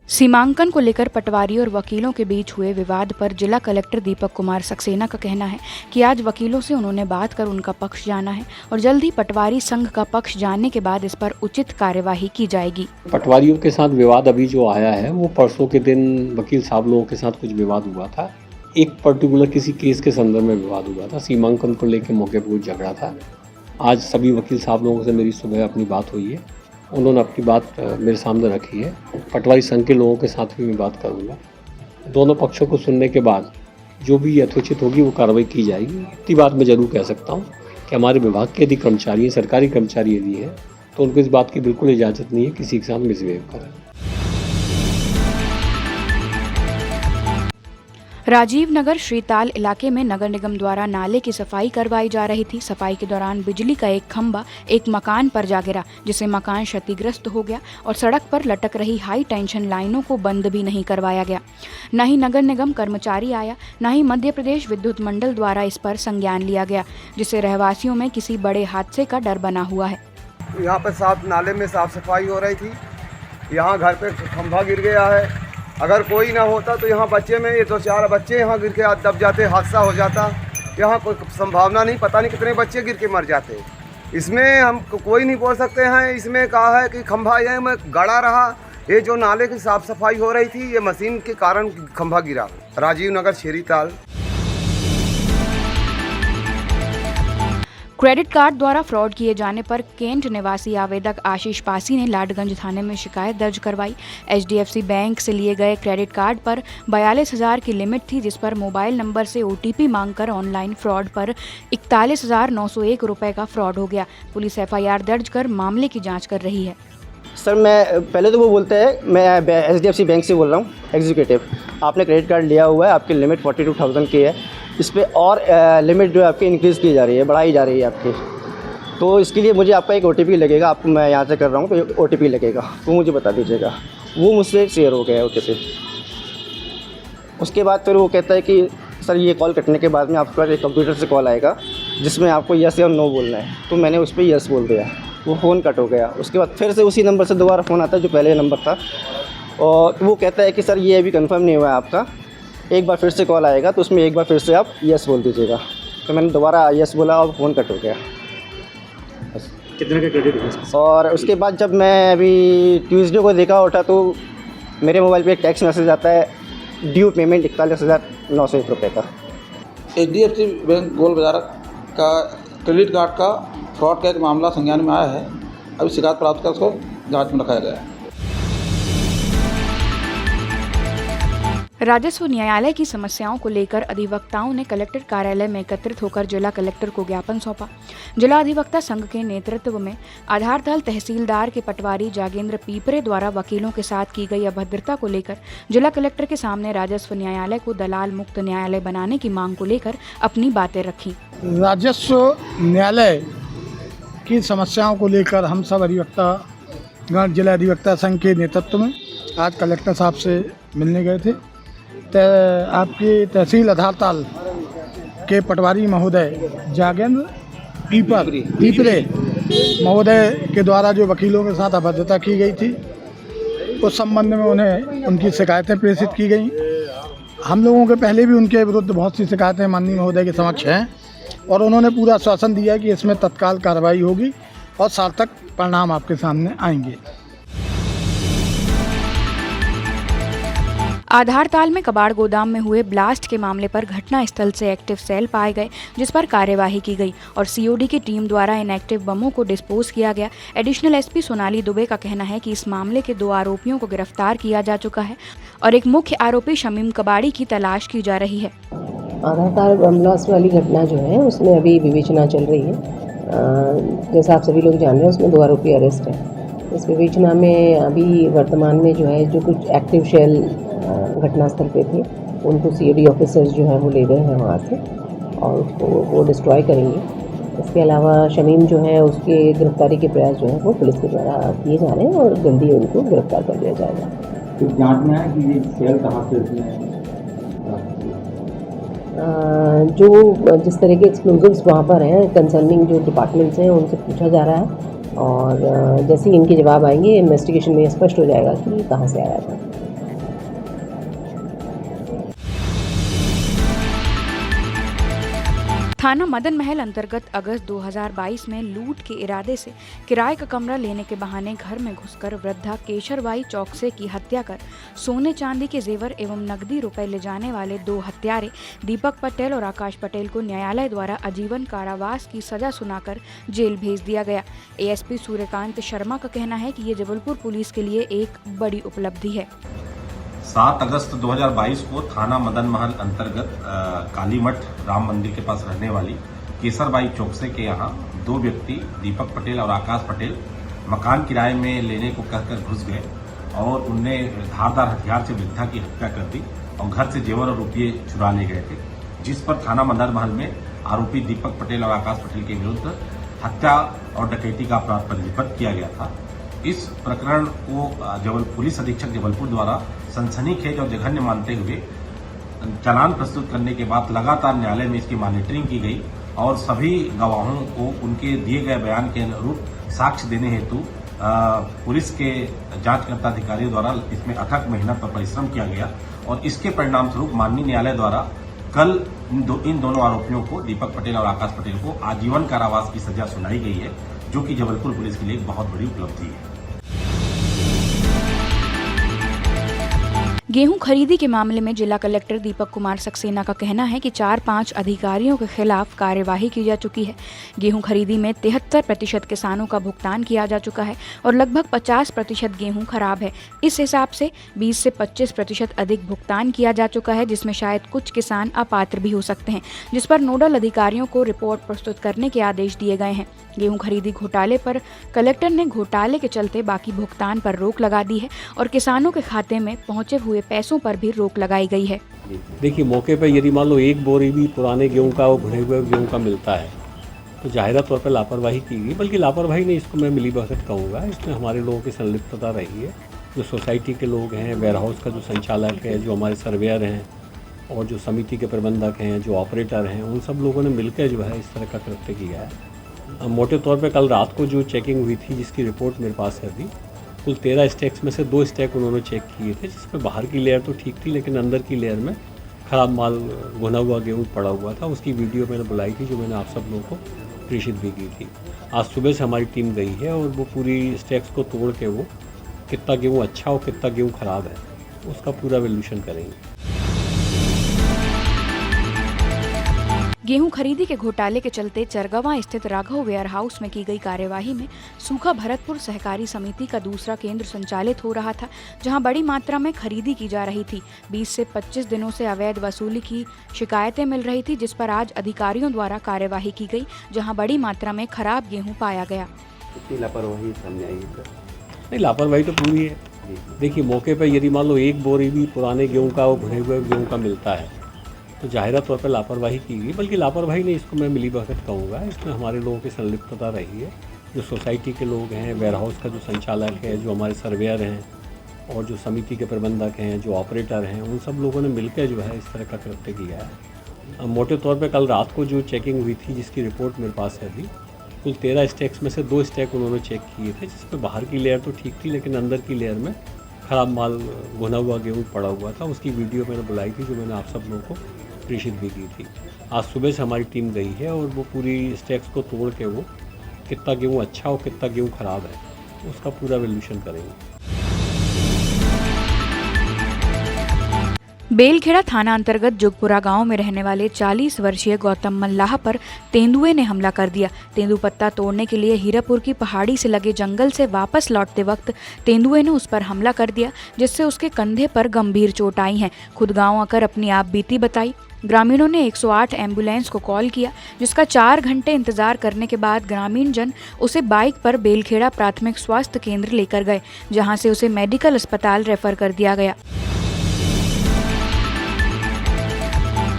सीमांकन को लेकर पटवारी और वकीलों के बीच हुए विवाद पर जिला कलेक्टर दीपक कुमार सक्सेना का कहना है कि आज वकीलों से उन्होंने बात कर उनका पक्ष जाना है और जल्द ही पटवारी संघ का पक्ष जानने के बाद इस पर उचित कार्यवाही की जाएगी। पटवारियों के साथ विवाद अभी जो आया है वो परसों के दिन वकील साहब लोगों के साथ कुछ विवाद हुआ था। एक पर्टिकुलर किसी केस के संदर्भ में विवाद हुआ था, सीमांकन को लेकर मौके पर कुछ झगड़ा था। आज सभी वकील साहब लोगों से मेरी सुबह अपनी बात हुई है, उन्होंने अपनी बात मेरे सामने रखी है। पटवारी संघ के लोगों के साथ भी मैं बात करूंगा। दोनों पक्षों को सुनने के बाद जो भी यथोचित होगी वो कार्रवाई की जाएगी। इतनी बात मैं जरूर कह सकता हूँ कि हमारे विभाग के यदि कर्मचारी हैं, सरकारी कर्मचारी यदि हैं, तो उनको इस बात की बिल्कुल इजाज़त नहीं है किसी के साथ मिसबिहेव करें। राजीव नगर श्रीताल इलाके में नगर निगम द्वारा नाले की सफाई करवाई जा रही थी। सफाई के दौरान बिजली का एक खंभा एक मकान पर जा गिरा, जिससे मकान क्षतिग्रस्त हो गया और सड़क पर लटक रही हाई टेंशन लाइनों को बंद भी नहीं करवाया गया। न ही नगर निगम कर्मचारी आया, न ही मध्य प्रदेश विद्युत मंडल द्वारा इस पर संज्ञान लिया गया, जिससे रहवासियों में किसी बड़े हादसे का डर बना हुआ है। यहाँ पर नाले में साफ सफाई हो रही थी, यहाँ घर पे खंभा गिर गया है। अगर कोई ना होता तो यहाँ बच्चे में ये 2-4 बच्चे यहाँ गिर के दब जाते, हादसा हो जाता। यहाँ कोई संभावना नहीं, पता नहीं कितने बच्चे गिर के मर जाते। इसमें हम कोई नहीं बोल सकते हैं। इसमें कहा है कि खंभा ये में गड़ा रहा, ये जो नाले की साफ सफाई हो रही थी ये मशीन के कारण खंभा गिरा। राजीव नगर श्रीताल। क्रेडिट कार्ड द्वारा फ्रॉड किए जाने पर केंट निवासी आवेदक आशीष पासी ने लाडगंज थाने में शिकायत दर्ज करवाई। एचडीएफसी बैंक से लिए गए क्रेडिट कार्ड पर 42,000 की लिमिट थी, जिस पर मोबाइल नंबर से ओटीपी मांगकर ऑनलाइन फ्रॉड पर 41,901 रुपये का फ्रॉड हो गया। पुलिस एफआईआर दर्ज कर मामले की जाँच कर रही है। सर, मैं पहले तो वो बोलते हैं मैं एचडीएफसी बैंक से बोल रहा हूँ, एग्जीक्यूटिव। आपने क्रेडिट कार्ड लिया हुआ है, आपकी लिमिट 42,000 की है। इस पर और लिमिट जो है आपकी इंक्रीज़ की जा रही है, बढ़ाई जा रही है आपकी। तो इसके लिए मुझे आपका एक ओटीपी लगेगा। आपको मैं यहाँ से कर रहा हूँ तो ओटीपी लगेगा, वो मुझे बता दीजिएगा। वो मुझसे शेयर हो गया ओटीपी। उसके बाद फिर वो कहता है कि सर ये कॉल कटने के बाद में आपके पास एक कंप्यूटर से कॉल आएगा जिसमें आपको यस या नो बोलना है। तो मैंने उस पर यस बोल दिया, वो फ़ोन कट हो गया। उसके बाद फिर से उसी नंबर से दोबारा फ़ोन आता है जो पहले नंबर था, और वो कहता है कि सर ये अभी कंफर्म नहीं हुआ है आपका, एक बार फिर से कॉल आएगा तो उसमें एक बार फिर से आप यस बोल दीजिएगा। तो मैंने दोबारा यस बोला और फ़ोन कट हो गया। कितने का क्रेडिट है? और उसके बाद जब मैं अभी ट्यूसडे को देखा उठा तो मेरे मोबाइल पे एक टेक्स्ट मैसेज आता है, ड्यू पेमेंट 41,901 रुपये का। एचडीएफसी बैंक गोल बाजार का क्रेडिट कार्ड का फ्रॉड का एक मामला संज्ञान में आया है। अभी शिकायत प्राप्त कर उसको जांच में रखा गया है। राजस्व न्यायालय की समस्याओं को लेकर अधिवक्ताओं ने कलेक्टर कार्यालय में एकत्रित होकर जिला कलेक्टर को ज्ञापन सौंपा। जिला अधिवक्ता संघ के नेतृत्व में आधारताल तहसीलदार के पटवारी जागेंद्र पीपरे द्वारा वकीलों के साथ की गई अभद्रता को लेकर जिला कलेक्टर के सामने राजस्व न्यायालय को दलाल मुक्त न्यायालय बनाने की मांग को लेकर अपनी बातें रखी। राजस्व न्यायालय की समस्याओं को लेकर हम सब अधिवक्ता जिला अधिवक्ता संघ के नेतृत्व में आज कलेक्टर साहब से मिलने गए थे। आपकी तहसील आधारताल के पटवारी महोदय जागेंद्र पीपरे महोदय के द्वारा जो वकीलों के साथ अभद्रता की गई थी, उस संबंध में उन्हें उनकी शिकायतें प्रेषित की गई। हम लोगों के पहले भी उनके विरुद्ध बहुत सी शिकायतें माननीय महोदय के समक्ष हैं और उन्होंने पूरा आश्वासन दिया कि इसमें तत्काल कार्रवाई होगी और सार्थक परिणाम आपके सामने आएंगे। आधारताल में कबाड़ गोदाम में हुए ब्लास्ट के मामले पर घटना स्थल से एक्टिव सेल पाए गए, जिस पर कार्यवाही की गई और सीओडी की टीम द्वारा इनएक्टिव बमों को डिस्पोज किया गया। एडिशनल एसपी सोनाली दुबे का कहना है कि इस मामले के 2 आरोपियों को गिरफ्तार किया जा चुका है और एक मुख्य आरोपी शमीम कबाड़ी की तलाश की जा रही है। आधारताल बम ब्लास्ट वाली घटना जो है उसमें अभी विवेचना चल रही है। जैसा आप सभी लोग जान रहे हैं उसमें 2 आरोपी अरेस्ट हैं। इस विवेचना में अभी वर्तमान में जो है जो कुछ एक्टिव शेल घटनास्थल पे थे उनको सीओडी ऑफिसर्स जो है वो ले गए हैं वहाँ से और उसको वो डिस्ट्रॉय करेंगे। इसके अलावा शमीम जो है उसके गिरफ्तारी के प्रयास जो है वो पुलिस के द्वारा किए जा रहे हैं और जल्दी उनको गिरफ्तार कर लिया जाएगा। तो जांच में है कि ये सेल कहाँ से जो जिस तरह के एक्सप्लोजिव्स वहाँ पर हैं, कंसर्निंग जो डिपार्टमेंट्स हैं उनसे पूछा जा रहा है और जैसे ही इनके जवाब आएंगे इन्वेस्टिगेशन में स्पष्ट हो जाएगा कि कहाँ से आया था। थाना मदन महल अंतर्गत अगस्त 2022 में लूट के इरादे से किराए का कमरा लेने के बहाने घर में घुसकर वृद्धा केशरबाई चौकसे की हत्या कर सोने चांदी के जेवर एवं नकदी रुपए ले जाने वाले 2 हत्यारे दीपक पटेल और आकाश पटेल को न्यायालय द्वारा आजीवन कारावास की सजा सुनाकर जेल भेज दिया गया। एएसपी सूर्यकांत शर्मा का कहना है कि ये जबलपुर पुलिस के लिए एक बड़ी उपलब्धि है। 7 अगस्त 2022 को थाना मदन महल अंतर्गत कालीमठ राम मंदिर के पास रहने वाली केसरबाई चौकसे के यहाँ 2 व्यक्ति दीपक पटेल और आकाश पटेल मकान किराए में लेने को कहकर घुस गए और उनने धारदार हथियार से वृद्धा की हत्या कर दी और घर से जेवर और रुपये चुरा ले गए थे, जिस पर थाना मदन महल में आरोपी दीपक पटेल और आकाश पटेल के विरुद्ध हत्या और डकैती का अपराध पंजीबद्ध किया गया था। इस प्रकरण को पुलिस अधीक्षक जबलपुर द्वारा सनसनीखेज और जघन्य मानते हुए चालान प्रस्तुत करने के बाद लगातार न्यायालय में इसकी मॉनिटरिंग की गई और सभी गवाहों को उनके दिए गए बयान के अनुरूप साक्ष्य देने हेतु पुलिस के जांचकर्ता अधिकारियों द्वारा इसमें अथक मेहनत और परिश्रम किया गया और इसके परिणाम स्वरूप माननीय न्यायालय द्वारा कल इन दोनों आरोपियों को दीपक पटेल और आकाश पटेल को आजीवन कारावास की सजा सुनाई गई है, जो कि जबलपुर पुलिस के लिए एक बहुत बड़ी उपलब्धि है। गेहूं खरीदी के मामले में जिला कलेक्टर दीपक कुमार सक्सेना का कहना है कि 4-5 अधिकारियों के खिलाफ कार्यवाही की जा चुकी है। गेहूं खरीदी में 73% किसानों का भुगतान किया जा चुका है और लगभग 50% गेहूं खराब है। इस हिसाब से 20 से 25% अधिक भुगतान किया जा चुका है, जिसमें शायद कुछ किसान अपात्र भी हो सकते हैं, जिस पर नोडल अधिकारियों को रिपोर्ट प्रस्तुत करने के आदेश दिए गए हैं। गेहूं खरीदी घोटाले पर कलेक्टर ने घोटाले के चलते बाकी भुगतान पर रोक लगा दी है और किसानों के खाते में पहुंचे हुए पैसों पर भी रोक लगाई गई है। देखिए, मौके पर यदि मान लो 1 बोरी भी पुराने गेहूं का और भुने हुए गेहूं का मिलता है तो जाहिर तौर पर लापरवाही की गई, बल्कि लापरवाही नहीं, इसको मैं मिलीभगत कहूँगा। इसमें हमारे लोगों की संलिप्तता रही है। जो सोसाइटी के लोग हैं, वेयर हाउस का जो संचालक है, जो हमारे सर्वेयर हैं और जो समिति के प्रबंधक हैं, जो ऑपरेटर हैं, उन सब लोगों ने मिलकर जो है इस तरह का कृत्य किया है। मोटे तौर पे कल रात को जो चेकिंग हुई थी, जिसकी रिपोर्ट मेरे पास है अभी, कुल 13 स्टैक्स में से 2 स्टैक उन्होंने चेक किए थे, जिसमें बाहर की लेयर तो ठीक थी लेकिन अंदर की लेयर में ख़राब माल भुना हुआ गेहूँ पड़ा हुआ था। उसकी वीडियो मैंने बुलाई थी, जो मैंने आप सब लोगों को प्रेषित भी की थी। आज सुबह से हमारी टीम गई है और वो पूरी स्टैक्स को तोड़ के वो कितना गेहूँ अच्छा और कितना गेहूँ ख़राब है उसका पूरा वैल्यूएशन करेंगे। गेहूं खरीदी के घोटाले के चलते चरगवा स्थित राघव वेयर हाउस में की गई कार्यवाही में सूखा भरतपुर सहकारी समिति का दूसरा केंद्र संचालित हो रहा था, जहां बड़ी मात्रा में खरीदी की जा रही थी। 20 से 25 दिनों से अवैध वसूली की शिकायतें मिल रही थी, जिस पर आज अधिकारियों द्वारा कार्यवाही की गई, जहां बड़ी मात्रा में खराब गेहूँ पाया गया। लापरवाही सामने आई है? नहीं, लापरवाही तो पूरी है। देखिए, मौके पर यदि मान लो 1 बोरी भी पुराने गेहूँ का और भुने हुए गेहूँ का मिलता है तो जाहिर तौर पर लापरवाही की गई, बल्कि लापरवाही नहीं, इसको मैं मिलीभगत कहूँगा। इसमें हमारे लोगों की संलिप्तता रही है। जो सोसाइटी के लोग हैं, वेयर हाउस का जो संचालक है, जो हमारे सर्वेयर हैं और जो समिति के प्रबंधक हैं, जो ऑपरेटर हैं, उन सब लोगों ने मिलकर जो है इस तरह का कृत्य किया है। मोटे तौर पे कल रात को जो चेकिंग हुई थी, जिसकी रिपोर्ट मेरे पास है अभी, कुल 13 स्टैक्स में से 2 स्टैक उन्होंने चेक किए थे, जिसमें बाहर की लेयर तो ठीक थी लेकिन अंदर की लेयर में ख़राब माल भुना हुआ गेहूँ पड़ा हुआ था। उसकी वीडियो मैंने बुलाई थी, जो मैंने आप सब लोगों को प्रेषित भी की थी। आज सुबह से हमारी टीम गई है और वो पूरी स्टैक्स को तोड़ के वो कितना गेहूँ अच्छा और कितना गेहूँ ख़राब है उसका पूरा वैल्यूएशन करेंगे। बेलखेड़ा थाना अंतर्गत जुगपुरा गांव में रहने वाले 40 वर्षीय गौतम मल्लाह पर तेंदुए ने हमला कर दिया। तेंदुपत्ता तोड़ने के लिए हीरापुर की पहाड़ी से लगे जंगल से वापस लौटते वक्त तेंदुए ने उस पर हमला कर दिया, जिससे उसके कंधे पर गंभीर चोट आई है। खुद गांव आकर अपनी आप बीती बताई। ग्रामीणों ने 108 एम्बुलेंस को कॉल किया, जिसका 4 घंटे इंतजार करने के बाद ग्रामीण जन उसे बाइक पर बेलखेड़ा प्राथमिक स्वास्थ्य केंद्र लेकर गए, जहां से उसे मेडिकल अस्पताल रेफर कर दिया गया।